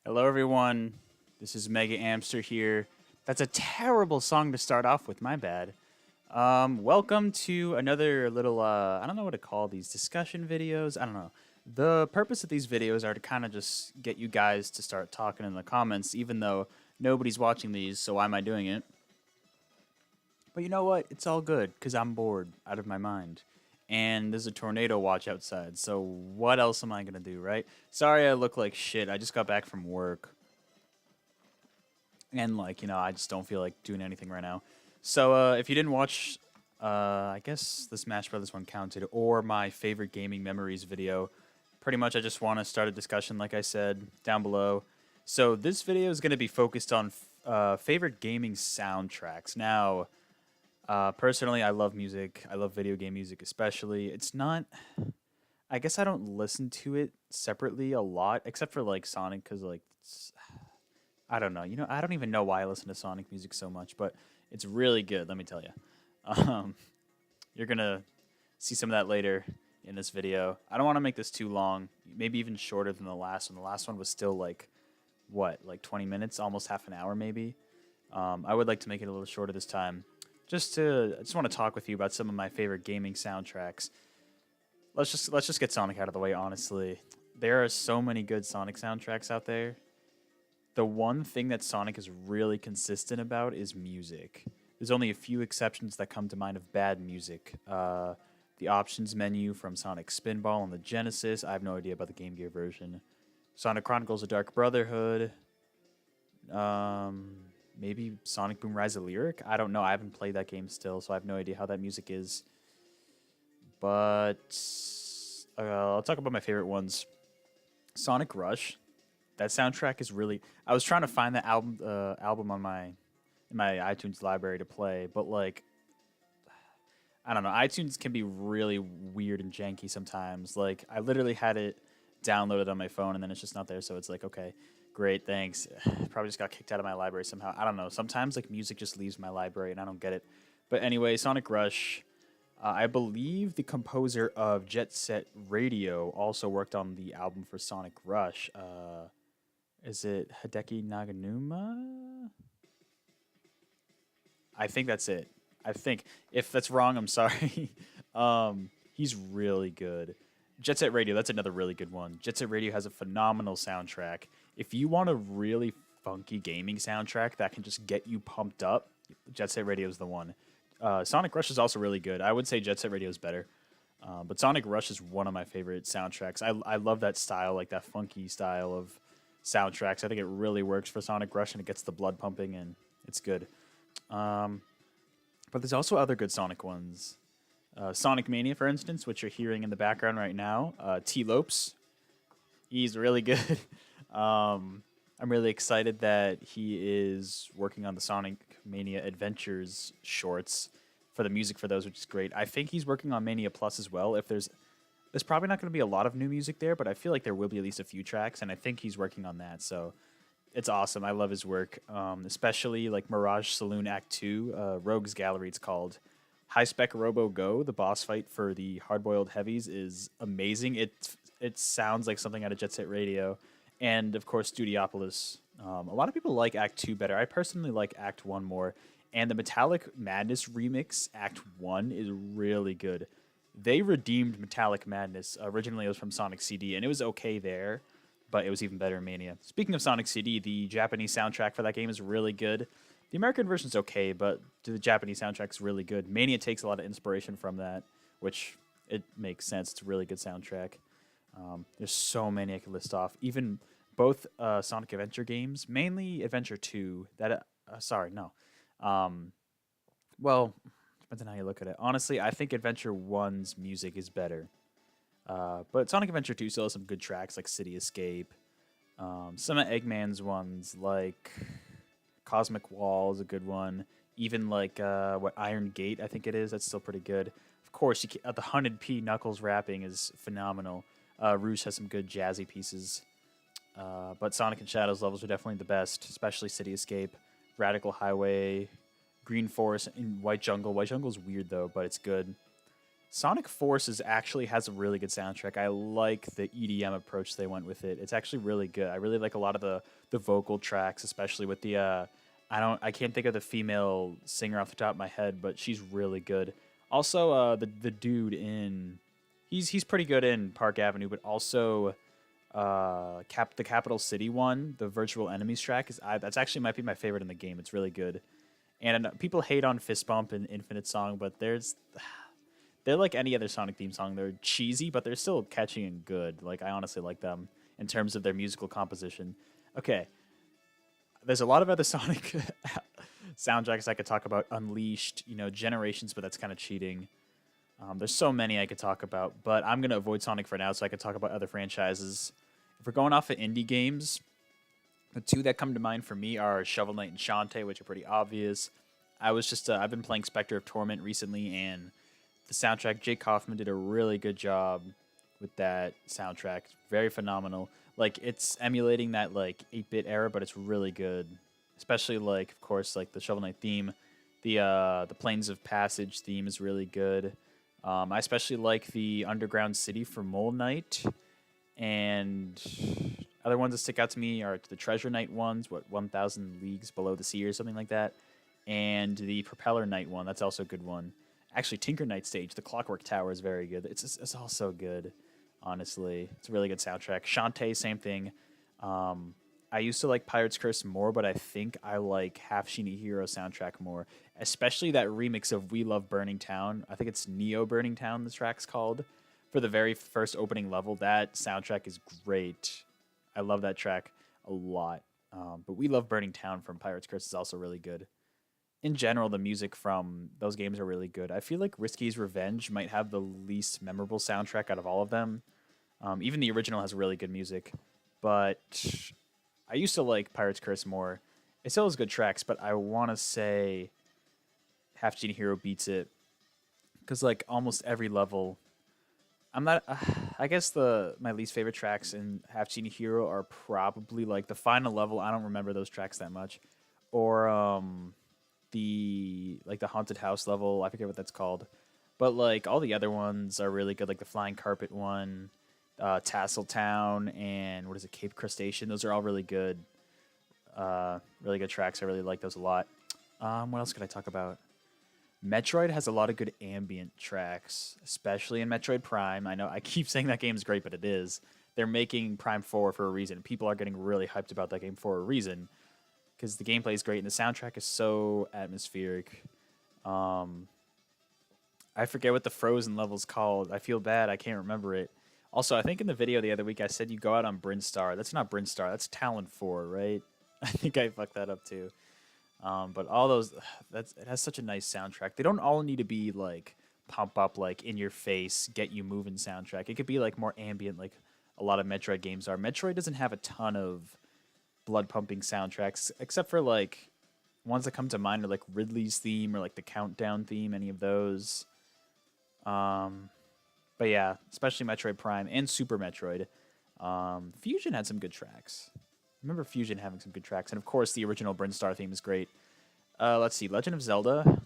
Hello, everyone. This is MegaAmpster here. That's a terrible song to start off with. My bad. Welcome to another little, I don't know what to call these discussion videos. I don't know. The purpose of these videos are to kind of just get you guys to start talking in the comments, even though nobody's watching these, so why am I doing it? But you know what? It's all good because I'm bored out of my mind. And there's a tornado watch outside, so what else am I going to do, right? Sorry I look like shit. I just got back from work. And I just don't feel like doing anything right now. So if you didn't watch, I guess the Smash Brothers one counted, or my favorite gaming memories video, pretty much I just want to start a discussion, like I said, down below. So this video is going to be focused on favorite gaming soundtracks. Now, personally, I love music. I love video game music especially. It's not. I guess I don't listen to it separately a lot, except for like Sonic, because I don't know. I don't even know why I listen to Sonic music so much, but it's really good. Let me tell you. Um, you're gonna see some of that later in this video. I don't want to make this too long. Maybe even shorter than the last one. The last one was still like 20 minutes, almost half an hour, maybe. I would like to make it a little shorter this time. I just want to talk with you about some of my favorite gaming soundtracks. Let's just get Sonic out of the way. Honestly, there are so many good Sonic soundtracks out there. The one thing that Sonic is really consistent about is music. There's only a few exceptions that come to mind of bad music. The options menu from Sonic Spinball on the Genesis. I have no idea about the Game Gear version. Sonic Chronicles: A Dark Brotherhood. Maybe Sonic Boom Rise of Lyric. I don't know. I haven't played that game still, so I have no idea how that music is. But I'll talk about my favorite ones. Sonic Rush. That soundtrack is really. I was trying to find the album on my iTunes library to play, but I don't know. iTunes can be really weird and janky sometimes. Like I literally had it downloaded on my phone and then it's just not there. So it's like, okay, great, thanks. Probably just got kicked out of my library somehow. I don't know. Sometimes like music just leaves my library and I don't get it. But anyway, Sonic Rush. I believe the composer of Jet Set Radio also worked on the album for Sonic Rush. Is it Hideki Naganuma? I think that's it. I think if that's wrong, I'm sorry. He's really good. Jet Set Radio, that's another really good one. Jet Set Radio has a phenomenal soundtrack. If you want a really funky gaming soundtrack that can just get you pumped up, Jet Set Radio is the one. Sonic Rush is also really good. I would say Jet Set Radio is better. But Sonic Rush is one of my favorite soundtracks. I love that style, like that funky style of soundtracks. I think it really works for Sonic Rush and it gets the blood pumping and it's good. Um, but there's also other good Sonic ones. Sonic Mania, for instance, which you're hearing in the background right now. T. Lopes, he's really good. I'm really excited that he is working on the Sonic Mania Adventures shorts for the music for those, which is great. I think he's working on Mania Plus as well. If there's probably not going to be a lot of new music there, but I feel like there will be at least a few tracks, and I think he's working on that. So it's awesome. I love his work, especially like Mirage Saloon Act 2, Rogues Gallery, it's called. High Spec Robo Go, the boss fight for the Hardboiled Heavies, is amazing. It sounds like something out of Jet Set Radio. And of course, Studiopolis. A lot of people like Act 2 better. I personally like Act 1 more. And the Metallic Madness remix, Act 1, is really good. They redeemed Metallic Madness. Originally, it was from Sonic CD, and it was okay there, but it was even better in Mania. Speaking of Sonic CD, the Japanese soundtrack for that game is really good. The American version's okay, but the Japanese soundtrack's really good. Mania takes a lot of inspiration from that, which it makes sense. It's a really good soundtrack. There's so many I could list off. Even both Sonic Adventure games, mainly Adventure 2. Sorry, no. Well, depends on how you look at it. Honestly, I think Adventure 1's music is better. But Sonic Adventure 2 still has some good tracks like City Escape. Some of Eggman's ones, like Cosmic Wall is a good one. Even like what Iron Gate, I think it is. That's still pretty good. Of course, the 100p Knuckles rapping is phenomenal. Rouge has some good jazzy pieces. But Sonic and Shadows levels are definitely the best, especially City Escape, Radical Highway, Green Forest, and White Jungle. White Jungle's weird though, but it's good. Sonic Forces actually has a really good soundtrack. I like the EDM approach they went with it. It's actually really good. I really like a lot of the vocal tracks, especially with the I can't think of the female singer off the top of my head, but she's really good. Also, the dude in he's pretty good in Park Avenue, but also the Capital City one, the Virtual Enemies track that's actually might be my favorite in the game. It's really good. And people hate on Fist Bump and Infinite Song, but they're like any other Sonic theme song. They're cheesy, but they're still catchy and good. Like I honestly like them in terms of their musical composition. Okay, there's a lot of other Sonic soundtracks I could talk about. Unleashed, Generations, but that's kind of cheating. There's so many I could talk about, but I'm gonna avoid Sonic for now, so I could talk about other franchises. If we're going off of indie games, the two that come to mind for me are Shovel Knight and Shantae, which are pretty obvious. I've been playing Spectre of Torment recently, and the soundtrack, Jake Kaufman did a really good job with that soundtrack. Very phenomenal. Like it's emulating that like 8-bit era, but it's really good. Especially like of course like the Shovel Knight theme, the Plains of Passage theme is really good. I especially like the Underground City for Mole Knight, and other ones that stick out to me are the Treasure Knight ones, 1,000 Leagues Below the Sea or something like that, and the Propeller Knight one. That's also a good one. Actually, Tinker Knight stage, the Clockwork Tower is very good. It's all so good, honestly. It's a really good soundtrack. Shantae, same thing. I used to like Pirate's Curse more, but I think I like Half Genie Hero soundtrack more, especially that remix of We Love Burning Town. I think it's Neo Burning Town, the track's called. For the very first opening level, that soundtrack is great. I love that track a lot. But We Love Burning Town from Pirate's Curse is also really good. In general, the music from those games are really good. I feel like Risky's Revenge might have the least memorable soundtrack out of all of them. Even the original has really good music, but I used to like Pirate's Curse more. It still has good tracks, but I want to say Half Genie Hero beats it because like almost every level, I'm not. I guess my least favorite tracks in Half Genie Hero are probably like the final level. I don't remember those tracks that much, or the haunted house level. I forget what that's called, but like all the other ones are really good. Like the Flying Carpet one, Tassel Town, and what is it, Cape Crustacean. Those are all really good. Really good tracks. I really like those a lot. What else could I talk about? Metroid has a lot of good ambient tracks, especially in Metroid Prime. I know I keep saying that game's great, but it is. They're making Prime 4 for a reason. People are getting really hyped about that game for a reason, because the gameplay is great and the soundtrack is so atmospheric. I forget what the Frozen level's called. I feel bad. I can't remember it. Also, I think in the video the other week I said you go out on Brinstar. That's not Brinstar. That's Talon 4, right? I think I fucked that up too. But all those, it has such a nice soundtrack. They don't all need to be like pump up, like in your face, get you moving soundtrack. It could be like more ambient, like a lot of Metroid games are. Metroid doesn't have a ton of blood pumping soundtracks, except for like ones that come to mind are like Ridley's theme or like the Countdown theme, any of those. But yeah, especially Metroid Prime and Super Metroid. Fusion had some good tracks. I remember Fusion having some good tracks, and of course the original Brinstar theme is great. Let's see, Legend of Zelda.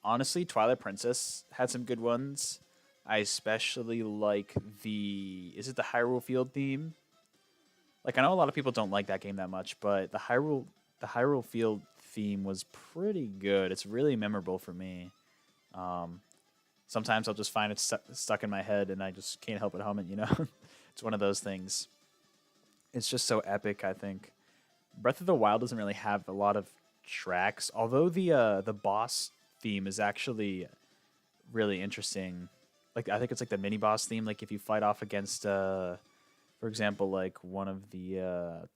Honestly, Twilight Princess had some good ones. I especially like is it the Hyrule Field theme? Like I know a lot of people don't like that game that much, but the Hyrule Field theme was pretty good. It's really memorable for me. Sometimes I'll just find it stuck in my head, and I just can't help but hum it. It's one of those things. It's just so epic, I think. Breath of the Wild doesn't really have a lot of tracks, although the boss theme is actually really interesting. Like I think it's like the mini boss theme. Like if you fight off against, for example, like one of the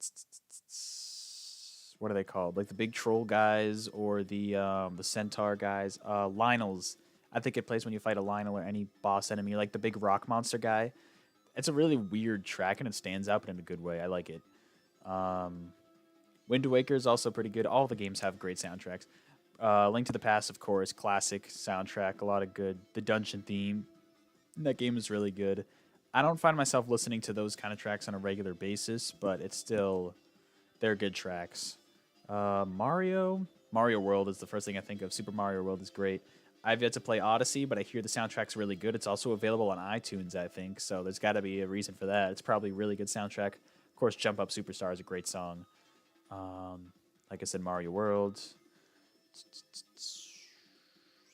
what are they called? Like the big troll guys or the centaur guys. Lionels. I think it plays when you fight a Lionel or any boss enemy, like the big rock monster guy. It's a really weird track, and it stands out, but in a good way. I like it. Wind Waker is also pretty good. All the games have great soundtracks. Link to the Past, of course, classic soundtrack, a lot of good. The dungeon theme, that game is really good. I don't find myself listening to those kind of tracks on a regular basis, but they're good tracks. Mario World is the first thing I think of. Super Mario World is great. I've yet to play Odyssey, but I hear the soundtrack's really good. It's also available on iTunes, I think. So there's got to be a reason for that. It's probably a really good soundtrack. Of course, Jump Up Superstar is a great song. Like I said, Mario World.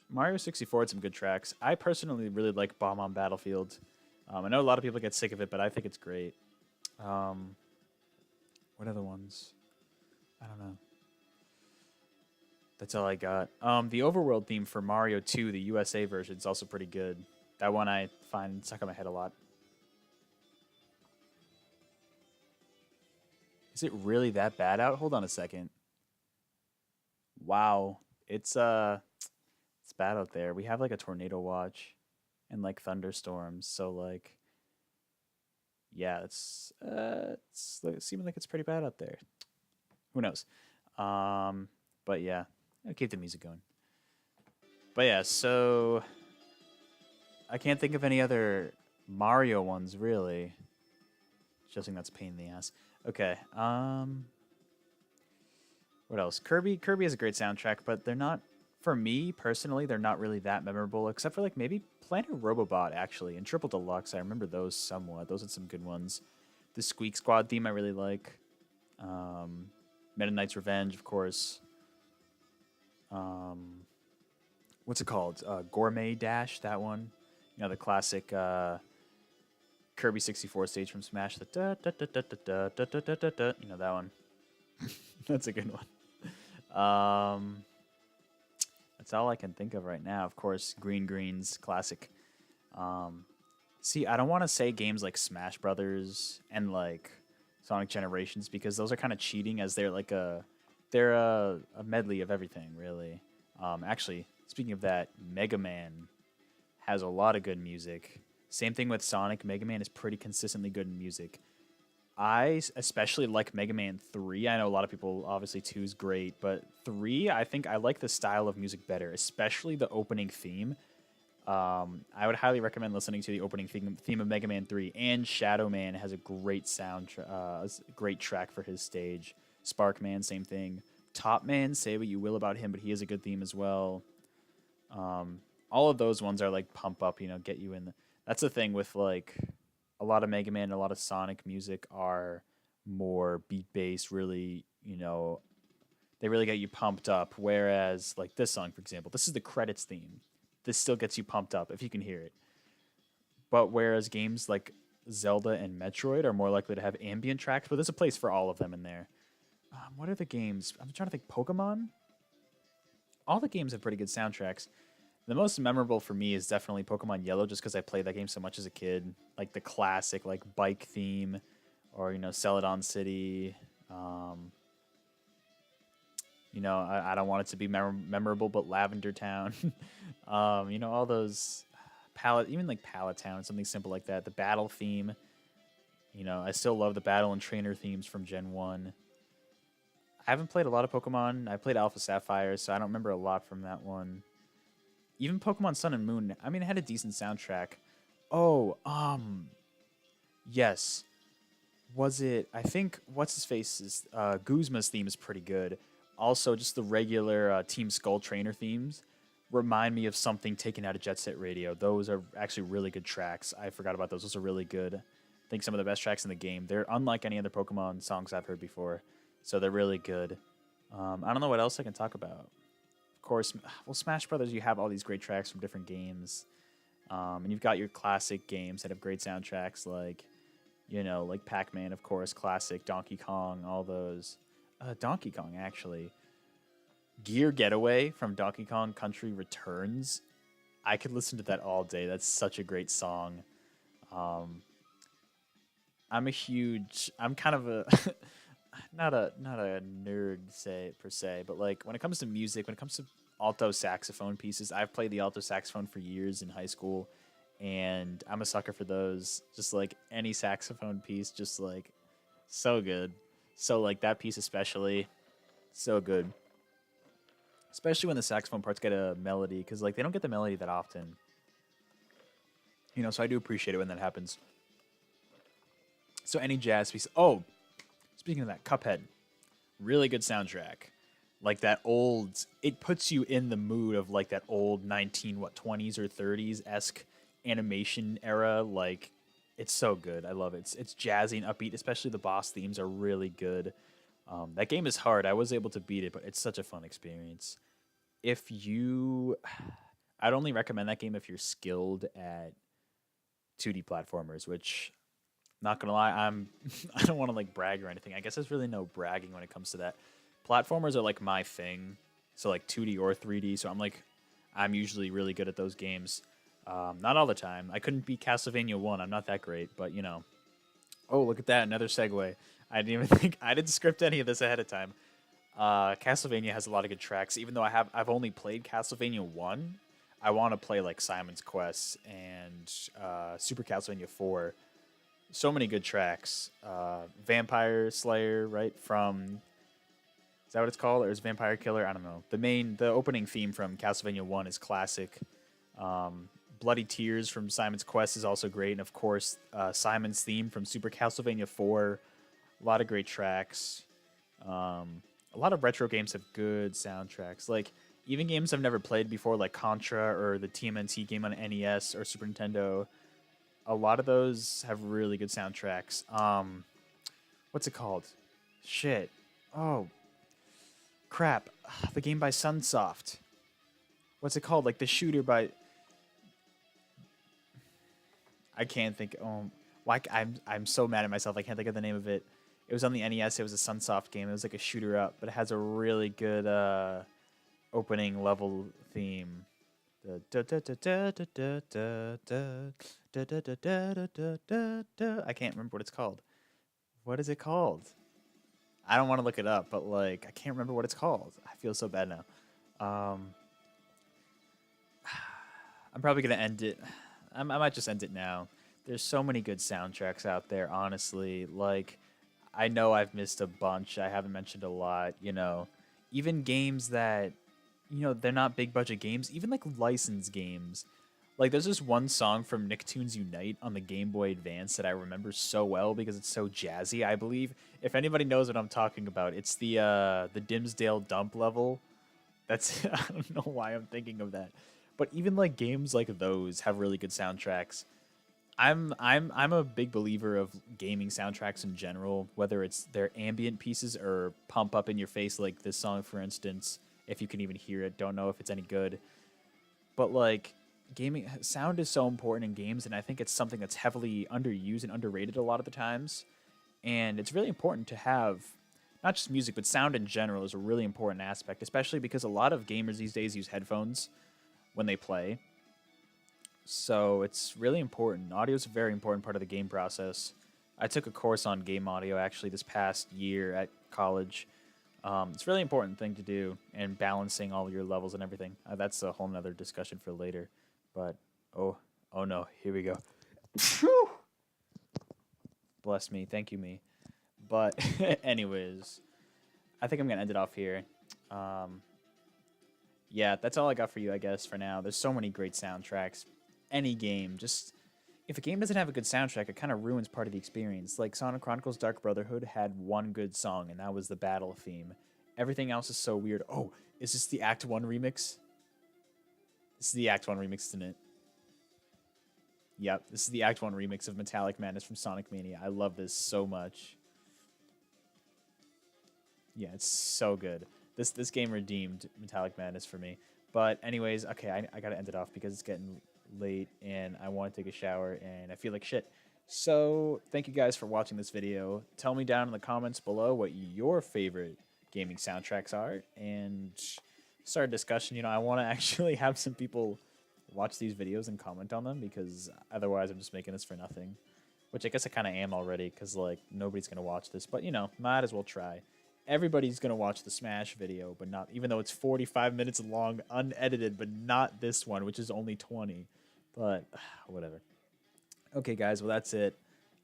Mario 64 had some good tracks. I personally really like Bomb on Battlefield. I know a lot of people get sick of it, but I think it's great. What other ones? I don't know. That's all I got. The overworld theme for Mario 2, the USA version, is also pretty good. That one I find stuck in my head a lot. Is it really that bad out? Hold on a second. Wow. It's bad out there. We have like a tornado watch and like thunderstorms. So like yeah, it's seeming like it's pretty bad out there. Who knows? But yeah, I'll keep the music going. But yeah, so I can't think of any other Mario ones really. Just think that's a pain in the ass. Okay. What else? Kirby has a great soundtrack, but they're not for me personally, they're not really that memorable, except for like maybe Planet Robobot actually and Triple Deluxe. I remember those somewhat. Those are some good ones. The Squeak Squad theme I really like. Meta Knight's Revenge, of course. What's it called? Gourmet Dash, that one. You know, the classic Kirby 64 stage from Smash. The da da da da da da da da da da. You know that one. That's a good one. That's all I can think of right now. Of course, Green Green's classic. See, I don't want to say games like Smash Brothers and like Sonic Generations because those are kind of cheating, as they're a medley of everything, really. Actually, speaking of that, Mega Man has a lot of good music. Same thing with Sonic. Mega Man is pretty consistently good in music. I especially like Mega Man 3. I know a lot of people, obviously 2 is great, but 3, I think I like the style of music better, especially the opening theme. I would highly recommend listening to the opening theme of Mega Man 3, and Shadow Man has a great great track for his stage. Spark Man, same thing. Top Man, say what you will about him, but he has a good theme as well. All of those ones are like pump up, get you in the... That's the thing with like a lot of Mega Man and a lot of Sonic music are more beat-based, really, they really get you pumped up. Whereas, like this song, for example, this is the credits theme. This still gets you pumped up if you can hear it. But whereas games like Zelda and Metroid are more likely to have ambient tracks, but there's a place for all of them in there. What are the games? I'm trying to think. Pokemon? All the games have pretty good soundtracks. The most memorable for me is definitely Pokemon Yellow, just because I played that game so much as a kid. Like the classic, like bike theme, or Celadon City. I don't want it to be memorable, but Lavender Town. All those even like Pallet Town, something simple like that. The battle theme. I still love the battle and trainer themes from Gen 1. I haven't played a lot of Pokemon. I played Alpha Sapphire, so I don't remember a lot from that one. Even Pokemon Sun and Moon, I mean, it had a decent soundtrack. Oh, yes. Was it, I think, what's-his-face's, Guzma's theme is pretty good. Also, just the regular Team Skull trainer themes remind me of something taken out of Jet Set Radio. Those are actually really good tracks. I forgot about those. Those are really good. I think some of the best tracks in the game. They're unlike any other Pokemon songs I've heard before. So they're really good. I don't know what else I can talk about. Of course, well, Smash Brothers, you have all these great tracks from different games. And you've got your classic games that have great soundtracks like, like Pac-Man, of course, classic, Donkey Kong, all those. Donkey Kong, actually. Gear Getaway from Donkey Kong Country Returns. I could listen to that all day. That's such a great song. I'm kind of a... not a nerd per se, but like when it comes to music, when it comes to alto saxophone pieces, I've played the alto saxophone for years in high school, and I'm a sucker for those. Just like any saxophone piece, just like so good. So like that piece especially, so good. Especially when the saxophone parts get a melody, because like they don't get the melody that often. So I do appreciate it when that happens. So any jazz piece. Oh, speaking of that, Cuphead, really good soundtrack. like that old. It puts you in the mood of like that old 1920s or 30s esque animation era. Like it's so good. I love it. It's jazzy and upbeat. Especially the boss themes are really good. That game is hard. I was able to beat it, but it's such a fun experience. If you, I'd only recommend that game if you're skilled at 2D platformers, which not gonna lie, I don't want to like brag or anything. I guess there's really no bragging when it comes to that. Platformers are like my thing, so like 2D or 3D. So I'm usually really good at those games. Not all the time. I couldn't beat Castlevania 1. I'm not that great, but you know. Oh, look at that, another segue. I didn't even think I didn't script any of this ahead of time. Castlevania has a lot of good tracks. Even though I've only played Castlevania 1, I want to play like Simon's Quest and Super Castlevania 4. So many good tracks. Vampire Slayer, right? From, is that what it's called? Or is Vampire Killer? I don't know. The opening theme from Castlevania 1 is classic. Bloody Tears from Simon's Quest is also great. And of course, Simon's theme from Super Castlevania 4. A lot of great tracks. A lot of retro games have good soundtracks. Like, even games I've never played before, like Contra or the TMNT game on NES or Super Nintendo, a lot of those have really good soundtracks. What's it called? Shit. Oh, crap. The game by Sunsoft. What's it called? Like the shooter by. I can't think. Oh, why? I'm so mad at myself. I can't think of the name of it. It was on the NES. It was a Sunsoft game. It was like a shooter up, but it has a really good opening level theme. I can't remember what it's called. What is it called? I don't want to look it up, but like I can't remember what it's called. I feel so bad now. I'm probably gonna end it. I might just end it now. There's so many good soundtracks out there, honestly. Like, I know I've missed a bunch. I haven't mentioned a lot. You know, even games that, you know, they're not big budget games. Even like licensed games. Like, there's this one song from Nicktoons Unite on the Game Boy Advance that I remember so well because it's so jazzy. I believe if anybody knows what I'm talking about, it's the Dimsdale Dump level. That's I don't know why I'm thinking of that, but even like games like those have really good soundtracks. I'm a big believer of gaming soundtracks in general, whether it's their ambient pieces or pump up in your face like this song, for instance. If you can even hear it, don't know if it's any good, but like gaming sound is so important in games, and I think it's something that's heavily underused and underrated a lot of the times. And it's really important to have not just music, but sound in general is a really important aspect, especially because a lot of gamers these days use headphones when they play. So it's really important. Audio is a very important part of the game process. I took a course on game audio actually this past year at college. It's a really important thing to do, and balancing all your levels and everything. That's a whole nother discussion for later. But oh no, here we go. Bless me, thank you, me. But anyways, I think I'm gonna end it off here. Yeah, that's all I got for you, I guess, for now. There's so many great soundtracks. Any game, just if a game doesn't have a good soundtrack, it kind of ruins part of the experience. Like Sonic Chronicles Dark Brotherhood had one good song, and that was the battle theme. Everything else is so weird. Oh, is this the Act 1 remix? This is the Act 1 remix, isn't it? Yep, this is the Act 1 remix of Metallic Madness from Sonic Mania. I love this so much. Yeah, it's so good. This game redeemed Metallic Madness for me. But anyways, okay, I gotta end it off because it's getting late and I want to take a shower and I feel like shit. So thank you guys for watching this video. Tell me down in the comments below what your favorite gaming soundtracks are and start a discussion. You know, I want to actually have some people watch these videos and comment on them because otherwise I'm just making this for nothing. Which I guess I kind of am already because, like, nobody's going to watch this. But, you know, might as well try. Everybody's going to watch the Smash video, but not, even though it's 45 minutes long, unedited, but not this one, which is only 20. But, whatever. Okay, guys, well, that's it.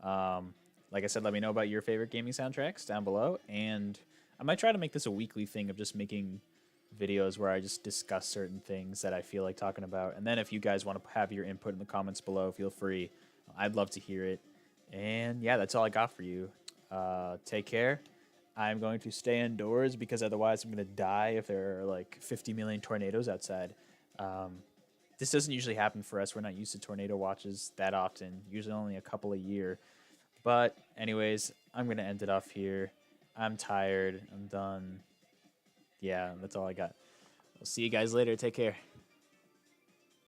Like I said, let me know about your favorite gaming soundtracks down below. And I might try to make this a weekly thing of just making videos where I just discuss certain things that I feel like talking about. And then if you guys want to have your input in the comments below, feel free. I'd love to hear it. And yeah, that's all I got for you. Take care. I'm going to stay indoors because otherwise I'm going to die if there are like 50 million tornadoes outside. Um, this doesn't usually happen for us. We're not used to tornado watches that often, usually only a couple a year. But, anyways, I'm going to end it off here. I'm tired. I'm done. Yeah, that's all I got. I'll see you guys later. Take care.